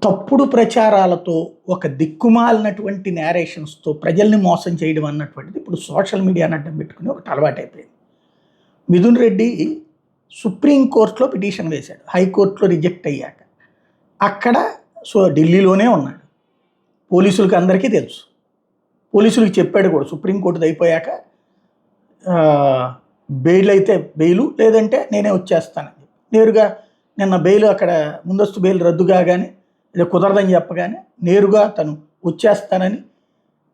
తప్పుడు ప్రచారాలతో ఒక దిక్కుమాలినటువంటి నేరేషన్స్తో ప్రజల్ని మోసం చేయడం అన్నటువంటిది ఇప్పుడు సోషల్ మీడియాని అడ్డం పెట్టుకుని ఒకటి అలవాటైపోయింది. మిథున్ రెడ్డి సుప్రీంకోర్టులో పిటిషన్ వేశాడు, హైకోర్టులో రిజెక్ట్ అయ్యాక. అక్కడ ఢిల్లీలోనే ఉన్నాడు. పోలీసులకి అందరికీ తెలుసు, పోలీసులకు చెప్పాడు కూడా సుప్రీంకోర్టుది అయిపోయాక బెయిల్ అయితే బెయిలు, లేదంటే నేనే వచ్చేస్తానని. నేరుగా నిన్న బెయిల్ అక్కడ ముందస్తు బెయిల్ రద్దు కాగానే ఇది కుదరదని చెప్పగానే నేరుగా తను వచ్చేస్తానని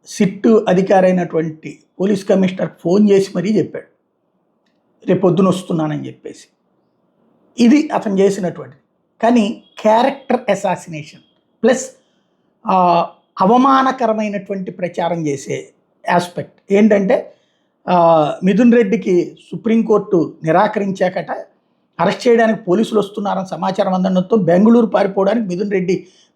సిట్టు అధికారి అయినటువంటి పోలీస్ కమిషనర్కి ఫోన్ చేసి మరీ చెప్పాడు, రేపు పొద్దున వస్తున్నానని చెప్పేసి. ఇది అతను చేసినటువంటిది. కానీ క్యారెక్టర్ అసాసినేషన్ ప్లస్ అవమానకరమైనటువంటి ప్రచారం చేసే ఆస్పెక్ట్ ఏంటంటే, మిథున్ రెడ్డికి సుప్రీంకోర్టు నిరాకరించాకట అరెస్ట్ చేయడానికి పోలీసులు వస్తున్నారని సమాచారం అందడంతో బెంగళూరు పారిపోవడానికి మిథున్ రెడ్డి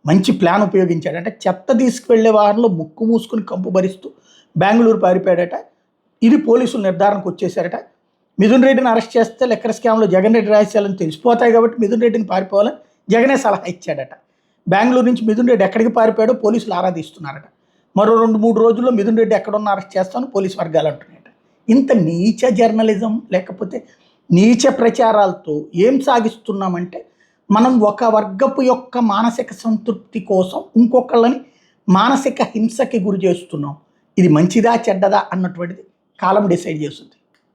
మంచి ప్లాన్ ఉపయోగించాడు. అంటే చెత్త తీసుకువెళ్లే వాహనంలో ముక్కు మూసుకుని కంపు భరిస్తూ బెంగళూరు పారిపోయాడట. ఇది పోలీసులు నిర్ధారణకు వచ్చేసారట. మిథున్ రెడ్డిని అరెస్ట్ చేస్తే లెక్కర్ స్కామ్లో జగన్ రెడ్డి రహస్యాలను తెలిసిపోతాయి కాబట్టి మిథున్ రెడ్డిని పారిపోవాలని జగనే సలహా ఇచ్చాడట. బెంగళూరు నుంచి మిథున్ రెడ్డి ఎక్కడికి పారిపోయాడో పోలీసులు ఆరాధిస్తున్నారట. మరో 2-3 రోజుల్లో మిథున్ రెడ్డి ఎక్కడున్నా అరెస్ట్ చేస్తామని పోలీసు వర్గాలు అంటున్నాయట. ఇంత నీచ జర్నలిజం లేకపోతే నీచ ప్రచారాలతో ఏం సాగిస్తున్నామంటే, మనం ఒక వర్గపు యొక్క మానసిక సంతృప్తి కోసం ఇంకొకళ్ళని మానసిక హింసకి గురి చేస్తున్నాం. ఇది మంచిదా చెడ్డదా అన్నటువంటిది కాలం డిసైడ్ చేస్తుంది.